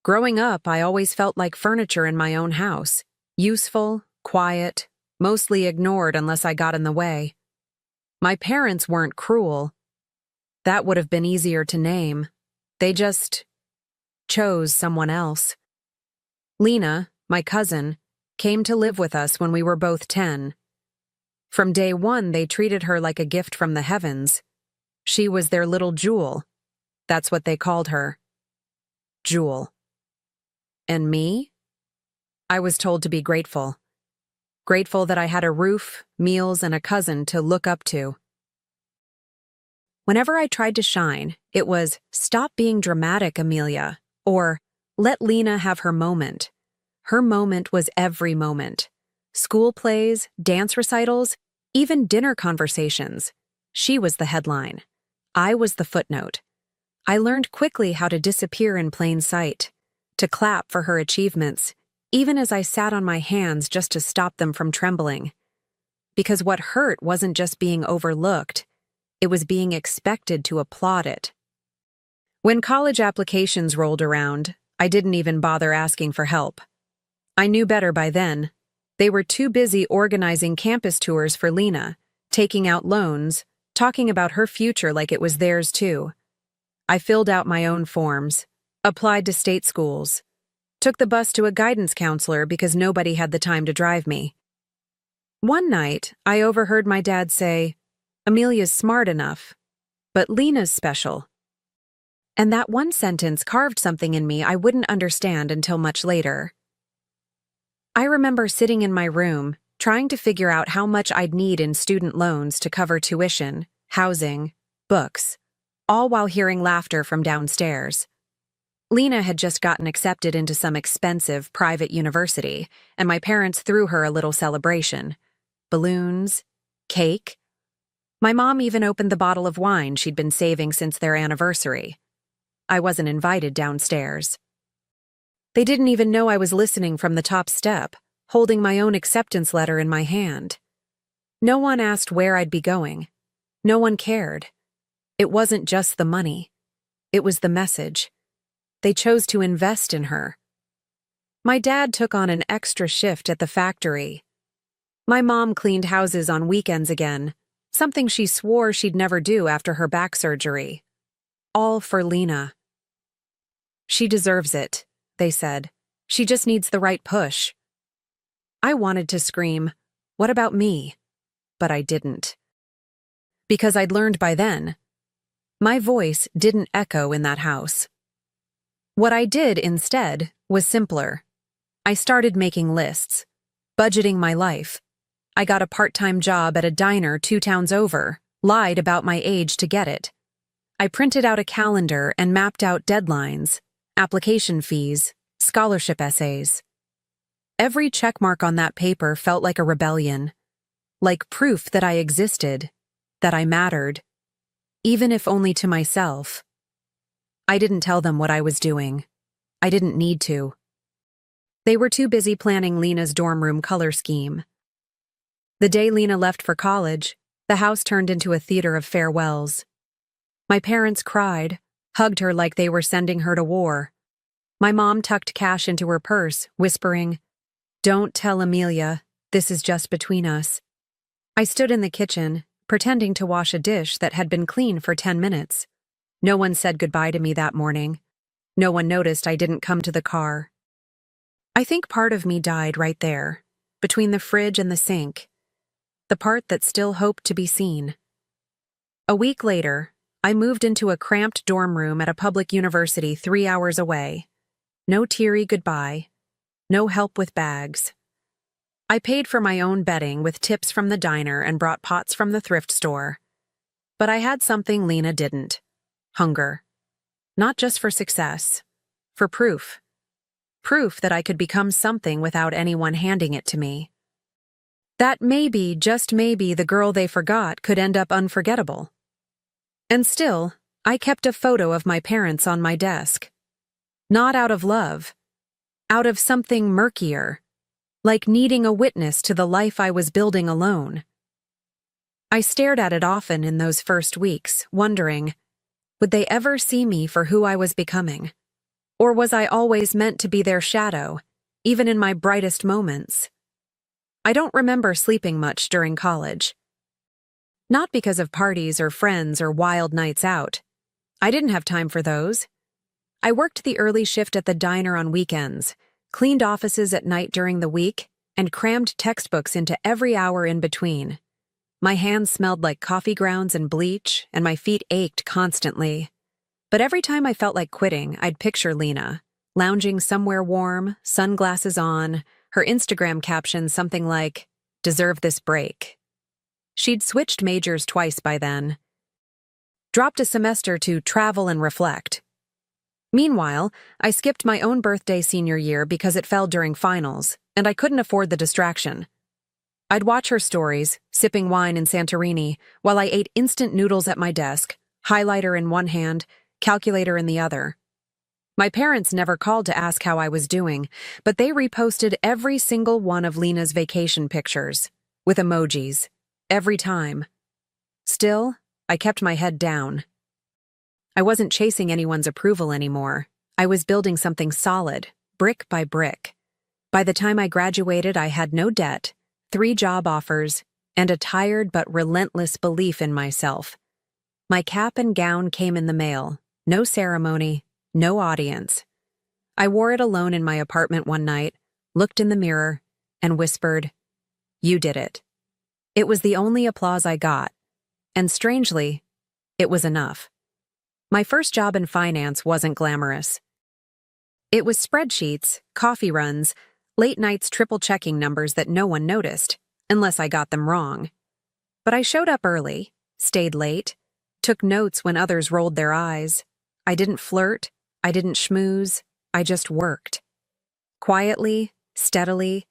Growing up, I always felt like furniture in my own house. Useful, quiet, mostly ignored unless I got in the way. My parents weren't cruel. That would have been easier to name. They just chose someone else. Lena, my cousin, came to live with us when we were both 10. From day one, they treated her like a gift from the heavens. She was their little jewel. That's what they called her. Jewel. And me? I was told to be grateful. Grateful that I had a roof, meals, and a cousin to look up to. Whenever I tried to shine, it was, "Stop being dramatic, Amelia," or "Let Lena have her moment." Her moment was every moment. School plays, dance recitals, even dinner conversations. She was the headline. I was the footnote. I learned quickly how to disappear in plain sight, to clap for her achievements, even as I sat on my hands just to stop them from trembling. Because what hurt wasn't just being overlooked, it was being expected to applaud it. When college applications rolled around, I didn't even bother asking for help. I knew better by then. They were too busy organizing campus tours for Lena, taking out loans, talking about her future like it was theirs too. I filled out my own forms, applied to state schools, took the bus to a guidance counselor because nobody had the time to drive me. One night, I overheard my dad say, "Amelia's smart enough, but Lena's special." And that one sentence carved something in me I wouldn't understand until much later. I remember sitting in my room, trying to figure out how much I'd need in student loans to cover tuition, housing, books, all while hearing laughter from downstairs. Lena had just gotten accepted into some expensive private university, and my parents threw her a little celebration. Balloons, cake. My mom even opened the bottle of wine she'd been saving since their anniversary. I wasn't invited downstairs. They didn't even know I was listening from the top step, holding my own acceptance letter in my hand. No one asked where I'd be going. No one cared. It wasn't just the money. It was the message. They chose to invest in her. My dad took on an extra shift at the factory. My mom cleaned houses on weekends again, something she swore she'd never do after her back surgery. All for Lena. "She deserves it," they said. "She just needs the right push." I wanted to scream, "What about me?" But I didn't. Because I'd learned by then, my voice didn't echo in that house. What I did instead was simpler. I started making lists, budgeting my life. I got a part-time job at a diner 2 towns over, lied about my age to get it. I printed out a calendar and mapped out deadlines, application fees, scholarship essays. Every checkmark on that paper felt like a rebellion, like proof that I existed, that I mattered, even if only to myself. I didn't tell them what I was doing. I didn't need to. They were too busy planning Lena's dorm room color scheme. The day Lena left for college, the house turned into a theater of farewells. My parents cried, hugged her like they were sending her to war. My mom tucked cash into her purse, whispering, "Don't tell Amelia, this is just between us." I stood in the kitchen, pretending to wash a dish that had been clean for 10 minutes. No one said goodbye to me that morning. No one noticed I didn't come to the car. I think part of me died right there, between the fridge and the sink, the part that still hoped to be seen. A week later, I moved into a cramped dorm room at a public university 3 hours away. No teary goodbye, no help with bags. I paid for my own bedding with tips from the diner and brought pots from the thrift store. But I had something Lena didn't. Hunger. Not just for success, for proof. Proof that I could become something without anyone handing it to me. That maybe, just maybe, the girl they forgot could end up unforgettable. And still, I kept a photo of my parents on my desk. Not out of love. Out of something murkier, like needing a witness to the life I was building alone. I stared at it often in those first weeks, wondering, would they ever see me for who I was becoming? Or was I always meant to be their shadow, even in my brightest moments? I don't remember sleeping much during college. Not because of parties or friends or wild nights out. I didn't have time for those. I worked the early shift at the diner on weekends, cleaned offices at night during the week, and crammed textbooks into every hour in between. My hands smelled like coffee grounds and bleach, and my feet ached constantly. But every time I felt like quitting, I'd picture Lena, lounging somewhere warm, sunglasses on, her Instagram caption something like, "Deserve this break." She'd switched majors twice by then. Dropped a semester to travel and reflect. Meanwhile, I skipped my own birthday senior year because it fell during finals, and I couldn't afford the distraction. I'd watch her stories, sipping wine in Santorini, while I ate instant noodles at my desk, highlighter in one hand, calculator in the other. My parents never called to ask how I was doing, but they reposted every single one of Lena's vacation pictures, with emojis, every time. Still, I kept my head down. I wasn't chasing anyone's approval anymore. I was building something solid, brick by brick. By the time I graduated, I had no debt, 3 job offers, and a tired but relentless belief in myself. My cap and gown came in the mail. No ceremony, no audience. I wore it alone in my apartment one night, looked in the mirror, and whispered, "You did it." It was the only applause I got, and strangely, it was enough. My first job in finance wasn't glamorous. It was spreadsheets, coffee runs, late nights triple-checking numbers that no one noticed, unless I got them wrong. But I showed up early, stayed late, took notes when others rolled their eyes. I didn't flirt, I didn't schmooze, I just worked. Quietly, steadily,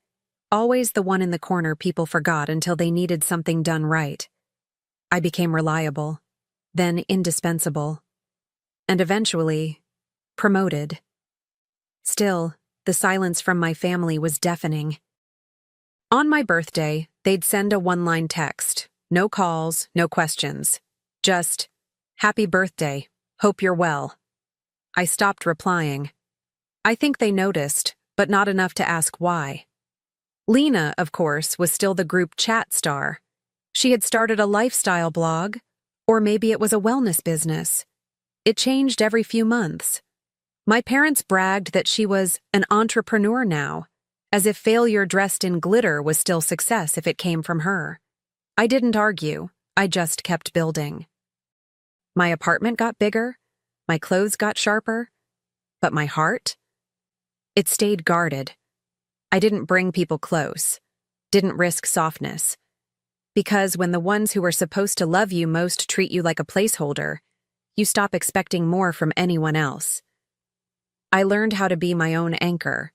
always the one in the corner people forgot until they needed something done right. I became reliable, then indispensable, and eventually, promoted. Still, the silence from my family was deafening. On my birthday, they'd send a one-line text. No calls, no questions. Just, "Happy birthday. Hope you're well." I stopped replying. I think they noticed, but not enough to ask why. Lena, of course, was still the group chat star. She had started a lifestyle blog, or maybe it was a wellness business. It changed every few months. My parents bragged that she was an entrepreneur now, as if failure dressed in glitter was still success if it came from her. I didn't argue, I just kept building. My apartment got bigger, my clothes got sharper, but my heart? It stayed guarded. I didn't bring people close, didn't risk softness. Because when the ones who were supposed to love you most treat you like a placeholder, you stop expecting more from anyone else. I learned how to be my own anchor,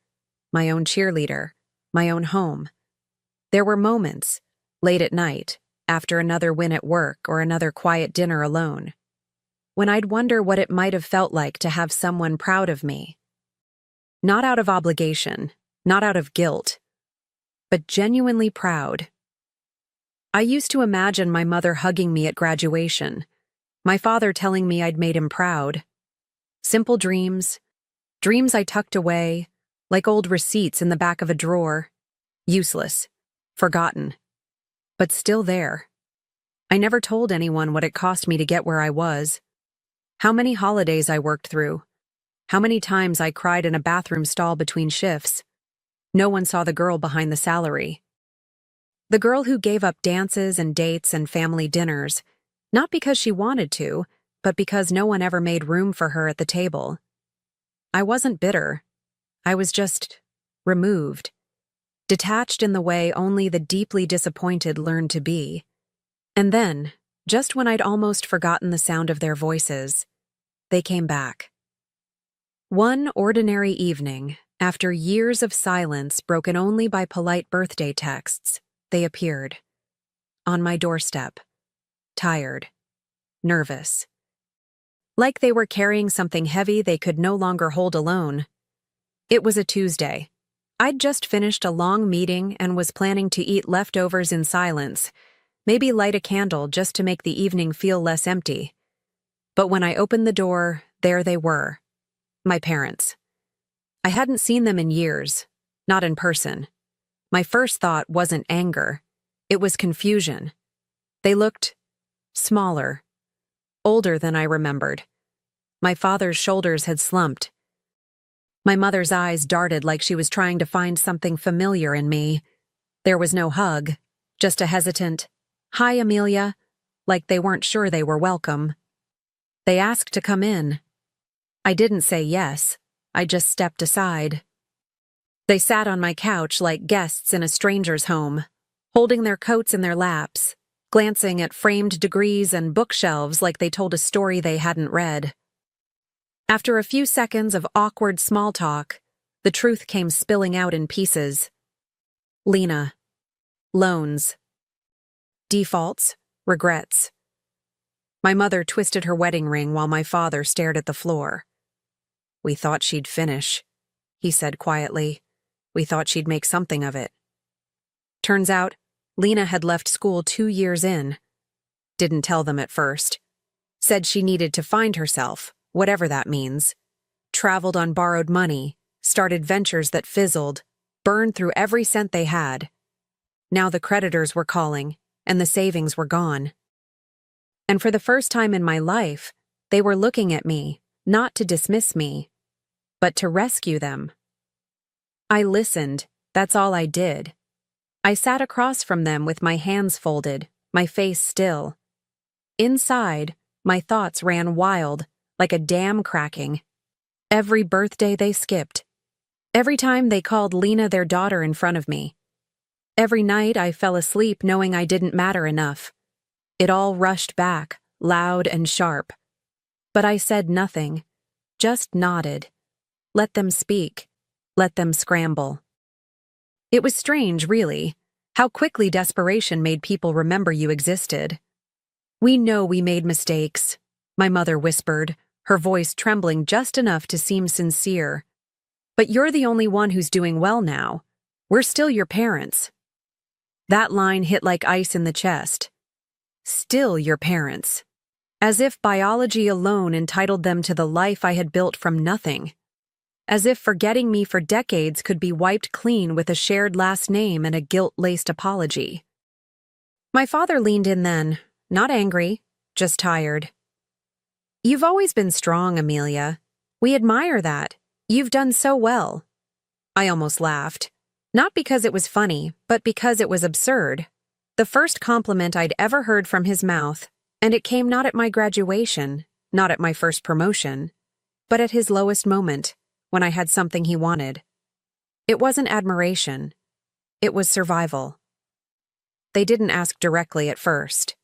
my own cheerleader, my own home. There were moments, late at night, after another win at work or another quiet dinner alone, when I'd wonder what it might have felt like to have someone proud of me. Not out of obligation, not out of guilt, but genuinely proud. I used to imagine my mother hugging me at graduation, my father telling me I'd made him proud. Simple dreams, dreams I tucked away, like old receipts in the back of a drawer. Useless, forgotten, but still there. I never told anyone what it cost me to get where I was. How many holidays I worked through. How many times I cried in a bathroom stall between shifts. No one saw the girl behind the salary. The girl who gave up dances and dates and family dinners, not because she wanted to, but because no one ever made room for her at the table. I wasn't bitter. I was just removed, detached in the way only the deeply disappointed learn to be. And then, just when I'd almost forgotten the sound of their voices, they came back. One ordinary evening, after years of silence broken only by polite birthday texts, they appeared. On my doorstep. Tired. Nervous. Like they were carrying something heavy they could no longer hold alone. It was a Tuesday. I'd just finished a long meeting and was planning to eat leftovers in silence, maybe light a candle just to make the evening feel less empty. But when I opened the door, there they were. My parents. I hadn't seen them in years, not in person. My first thought wasn't anger. It was confusion. They looked smaller, older than I remembered. My father's shoulders had slumped. My mother's eyes darted like she was trying to find something familiar in me. There was no hug, just a hesitant, "Hi, Amelia," like they weren't sure they were welcome. They asked to come in. I didn't say yes. I just stepped aside. They sat on my couch like guests in a stranger's home, holding their coats in their laps, glancing at framed degrees and bookshelves like they told a story they hadn't read. After a few seconds of awkward small talk, the truth came spilling out in pieces. Lena. Loans. Defaults. Regrets. My mother twisted her wedding ring while my father stared at the floor. "We thought she'd finish," he said quietly. "We thought she'd make something of it." Turns out, Lena had left school 2 years in. Didn't tell them at first. Said she needed to find herself, whatever that means. Traveled on borrowed money, started ventures that fizzled, burned through every cent they had. Now the creditors were calling, and the savings were gone. And for the first time in my life, they were looking at me, not to dismiss me, but to rescue them. I listened, that's all I did. I sat across from them with my hands folded, my face still. Inside, my thoughts ran wild, like a dam cracking. Every birthday they skipped. Every time they called Lena their daughter in front of me. Every night I fell asleep knowing I didn't matter enough. It all rushed back, loud and sharp. But I said nothing, just nodded. Let them speak. Let them scramble. It was strange, really, how quickly desperation made people remember you existed. "We know we made mistakes," my mother whispered, her voice trembling just enough to seem sincere. "But you're the only one who's doing well now. We're still your parents." That line hit like ice in the chest. Still your parents. As if biology alone entitled them to the life I had built from nothing. As if forgetting me for decades could be wiped clean with a shared last name and a guilt-laced apology. My father leaned in then, not angry, just tired. "You've always been strong, Amelia. We admire that. You've done so well." I almost laughed. Not because it was funny, but because it was absurd. The first compliment I'd ever heard from his mouth, and it came not at my graduation, not at my first promotion, but at his lowest moment, when I had something he wanted. It wasn't admiration. It was survival. They didn't ask directly at first.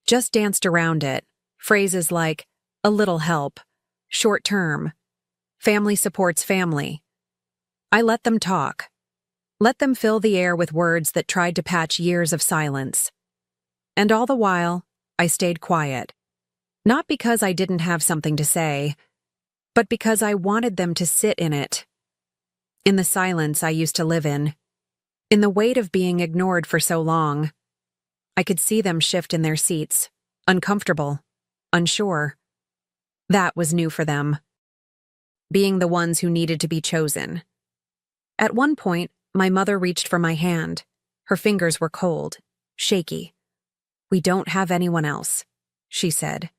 Just danced around it, phrases like, "a little help," "short term," "family supports family." I let them talk. Let them fill the air with words that tried to patch years of silence. And all the while, I stayed quiet. Not because I didn't have something to say, but because I wanted them to sit in it. In the silence I used to live in the weight of being ignored for so long. I could see them shift in their seats, uncomfortable, unsure. That was new for them. Being the ones who needed to be chosen. At one point, my mother reached for my hand. Her fingers were cold, shaky. "We don't have anyone else," she said.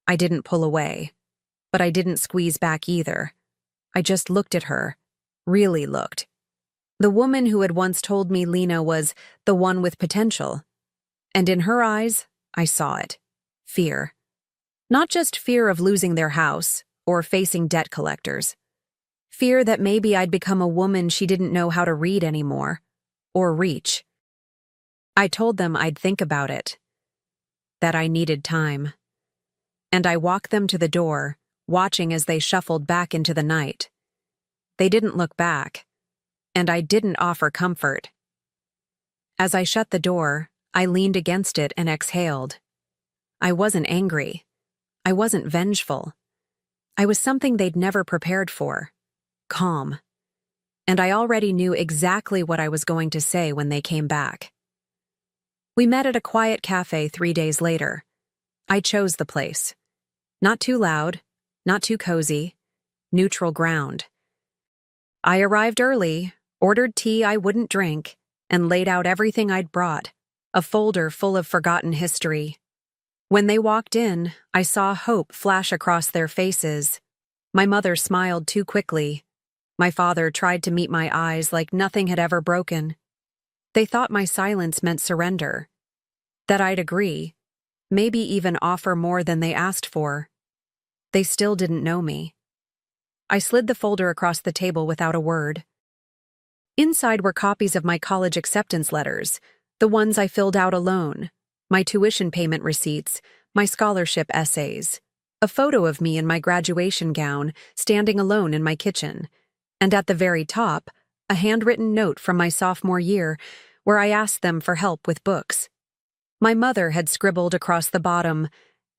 I didn't pull away, but I didn't squeeze back either. I just looked at her, really looked. The woman who had once told me Lena was the one with potential. And in her eyes, I saw it. Fear. Not just fear of losing their house or facing debt collectors. Fear that maybe I'd become a woman she didn't know how to read anymore, or reach. I told them I'd think about it, that I needed time. And I walked them to the door, watching as they shuffled back into the night. They didn't look back, and I didn't offer comfort. As I shut the door, I leaned against it and exhaled. I wasn't angry. I wasn't vengeful. I was something they'd never prepared for. Calm. And I already knew exactly what I was going to say when they came back. We met at a quiet cafe 3 days later. I chose the place. Not too loud, not too cozy, neutral ground. I arrived early, ordered tea I wouldn't drink, and laid out everything I'd brought, a folder full of forgotten history. When they walked in, I saw hope flash across their faces. My mother smiled too quickly. My father tried to meet my eyes like nothing had ever broken. They thought my silence meant surrender, that I'd agree, maybe even offer more than they asked for. They still didn't know me. I slid the folder across the table without a word. Inside were copies of my college acceptance letters, the ones I filled out alone, my tuition payment receipts, my scholarship essays, a photo of me in my graduation gown, standing alone in my kitchen, and at the very top, a handwritten note from my sophomore year where I asked them for help with books. My mother had scribbled across the bottom,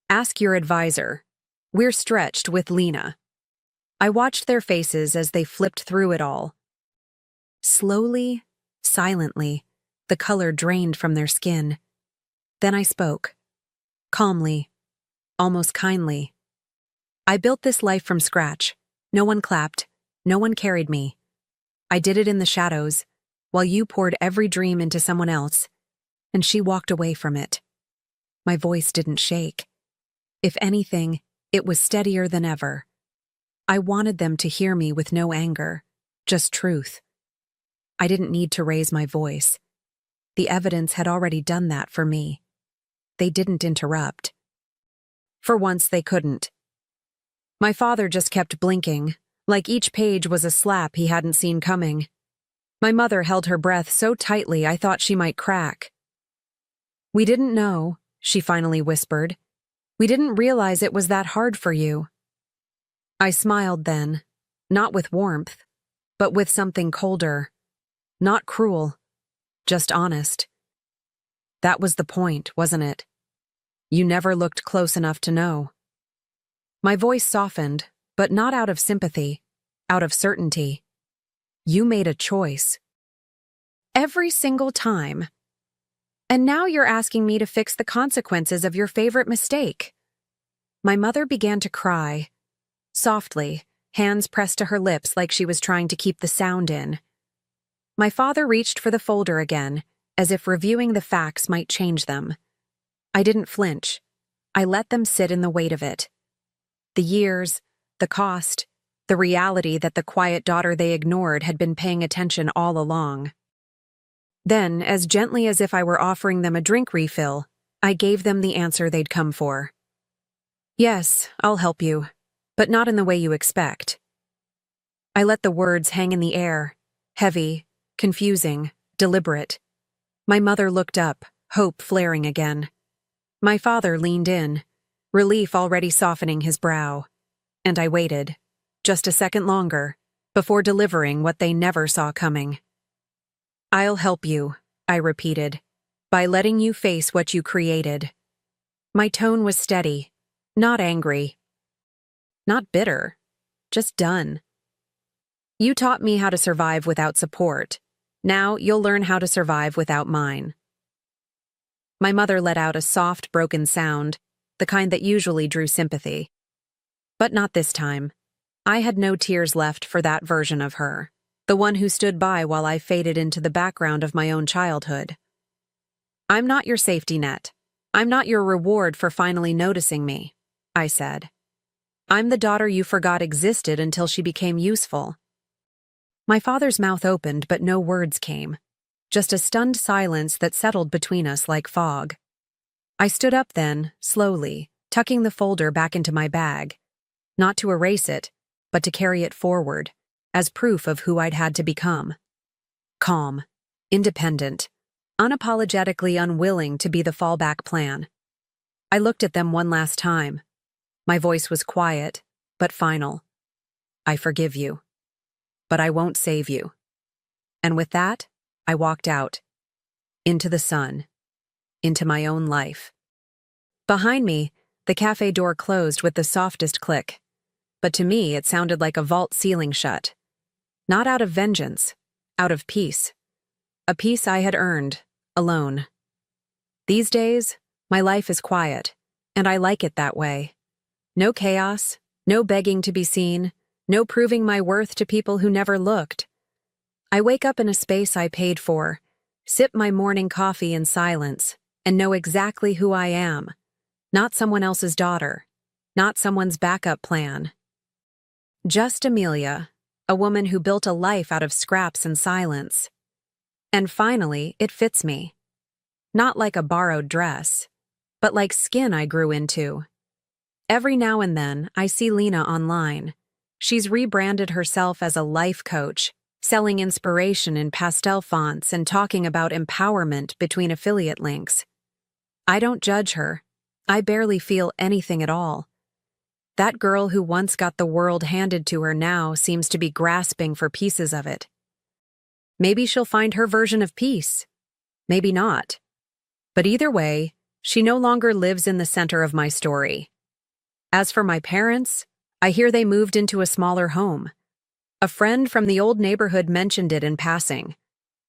"Ask your advisor. We're stretched with Lena." I watched their faces as they flipped through it all. Slowly, silently, the color drained from their skin. Then I spoke. Calmly, almost kindly. I built this life from scratch. No one clapped. No one carried me. I did it in the shadows, while you poured every dream into someone else, and she walked away from it. My voice didn't shake. If anything, it was steadier than ever. I wanted them to hear me with no anger, just truth. I didn't need to raise my voice. The evidence had already done that for me. They didn't interrupt. For once, they couldn't. My father just kept blinking, like each page was a slap he hadn't seen coming. My mother held her breath so tightly I thought she might crack. "We didn't know," she finally whispered. "We didn't realize it was that hard for you." I smiled then, not with warmth, but with something colder. Not cruel, just honest. That was the point, wasn't it? You never looked close enough to know. My voice softened, but not out of sympathy, out of certainty. You made a choice. Every single time. And now you're asking me to fix the consequences of your favorite mistake. My mother began to cry. Softly, hands pressed to her lips like she was trying to keep the sound in. My father reached for the folder again, as if reviewing the facts might change them. I didn't flinch. I let them sit in the weight of it. The years, the cost, the reality that the quiet daughter they ignored had been paying attention all along. Then, as gently as if I were offering them a drink refill, I gave them the answer they'd come for. "Yes, I'll help you, but not in the way you expect." I let the words hang in the air, heavy, confusing, deliberate. My mother looked up, hope flaring again. My father leaned in, relief already softening his brow. And I waited, just a second longer, before delivering what they never saw coming. "I'll help you," I repeated, "by letting you face what you created." My tone was steady, not angry, not bitter, just done. "You taught me how to survive without support. Now you'll learn how to survive without mine." My mother let out a soft, broken sound, the kind that usually drew sympathy. But not this time. I had no tears left for that version of her, the one who stood by while I faded into the background of my own childhood. "I'm not your safety net. I'm not your reward for finally noticing me," I said. "I'm the daughter you forgot existed until she became useful." My father's mouth opened, but no words came. Just a stunned silence that settled between us like fog. I stood up then, slowly, tucking the folder back into my bag. Not to erase it, but to carry it forward, as proof of who I'd had to become. Calm, independent, unapologetically unwilling to be the fallback plan. I looked at them one last time. My voice was quiet, but final. "I forgive you. But I won't save you." And with that, I walked out. Into the sun. Into my own life. Behind me, the cafe door closed with the softest click. But to me, it sounded like a vault ceiling shut. Not out of vengeance, out of peace. A peace I had earned, alone. These days, my life is quiet, and I like it that way. No chaos, no begging to be seen, No proving my worth to people who never looked. I wake up in a space I paid for, sip my morning coffee in silence, and know exactly who I am. Not someone else's daughter. Not someone's backup plan. Just Amelia, a woman who built a life out of scraps and silence. And finally, it fits me. Not like a borrowed dress, but like skin I grew into. Every now and then, I see Lena online. She's rebranded herself as a life coach, selling inspiration in pastel fonts and talking about empowerment between affiliate links. I don't judge her. I barely feel anything at all. That girl who once got the world handed to her now seems to be grasping for pieces of it. Maybe she'll find her version of peace. Maybe not. But either way, she no longer lives in the center of my story. As for my parents, I hear they moved into a smaller home. A friend from the old neighborhood mentioned it in passing.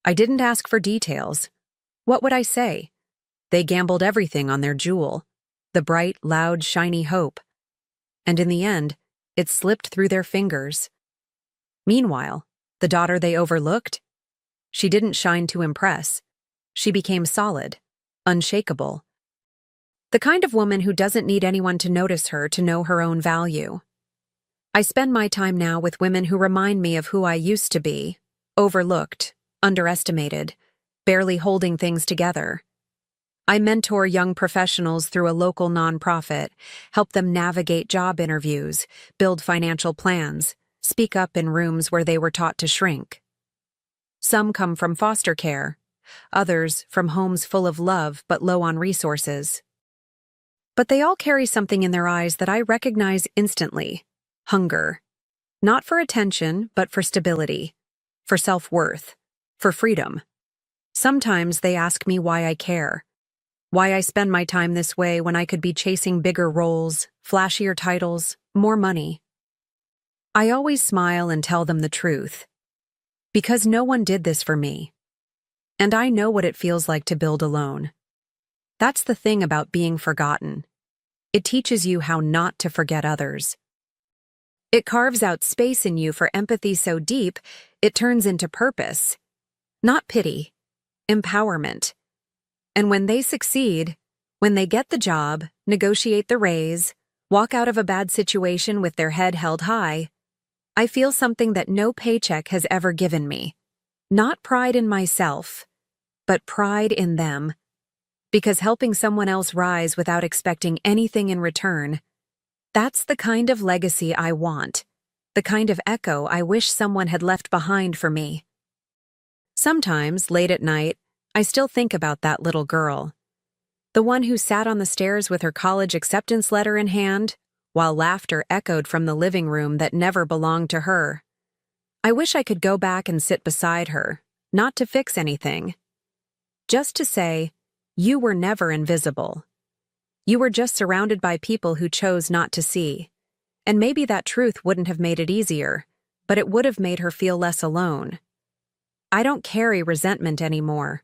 I didn't ask for details. What would I say? They gambled everything on their jewel, the bright, loud, shiny hope. And in the end, it slipped through their fingers. Meanwhile, the daughter they overlooked? She didn't shine to impress. She became solid, unshakable. The kind of woman who doesn't need anyone to notice her to know her own value. I spend my time now with women who remind me of who I used to be, overlooked, underestimated, barely holding things together. I mentor young professionals through a local nonprofit, help them navigate job interviews, build financial plans, speak up in rooms where they were taught to shrink. Some come from foster care, others from homes full of love but low on resources. But they all carry something in their eyes that I recognize instantly: hunger. Not for attention, but for stability, for self-worth, for freedom. Sometimes they ask me why I care, why I spend my time this way when I could be chasing bigger roles, flashier titles, more money. I always smile and tell them the truth. Because no one did this for me. And I know what it feels like to build alone. That's the thing about being forgotten. It teaches you how not to forget others. It carves out space in you for empathy so deep, it turns into purpose. Not pity, empowerment. And when they succeed, when they get the job, negotiate the raise, walk out of a bad situation with their head held high, I feel something that no paycheck has ever given me. Not pride in myself, but pride in them. Because helping someone else rise without expecting anything in return, that's the kind of legacy I want, the kind of echo I wish someone had left behind for me. Sometimes, late at night, I still think about that little girl. The one who sat on the stairs with her college acceptance letter in hand, while laughter echoed from the living room that never belonged to her. I wish I could go back and sit beside her, not to fix anything. Just to say, you were never invisible. You were just surrounded by people who chose not to see. And maybe that truth wouldn't have made it easier, but it would have made her feel less alone. I don't carry resentment anymore.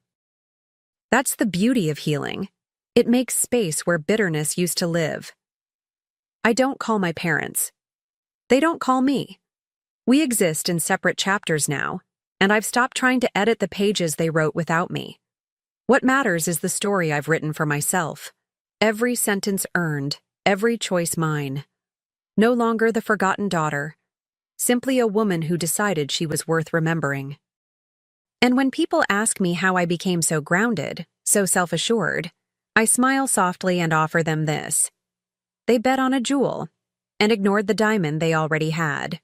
That's the beauty of healing. It makes space where bitterness used to live. I don't call my parents. They don't call me. We exist in separate chapters now, and I've stopped trying to edit the pages they wrote without me. What matters is the story I've written for myself. Every sentence earned, every choice mine. No longer the forgotten daughter, simply a woman who decided she was worth remembering. And when people ask me how I became so grounded, so self-assured, I smile softly and offer them this. They bet on a jewel and ignored the diamond they already had.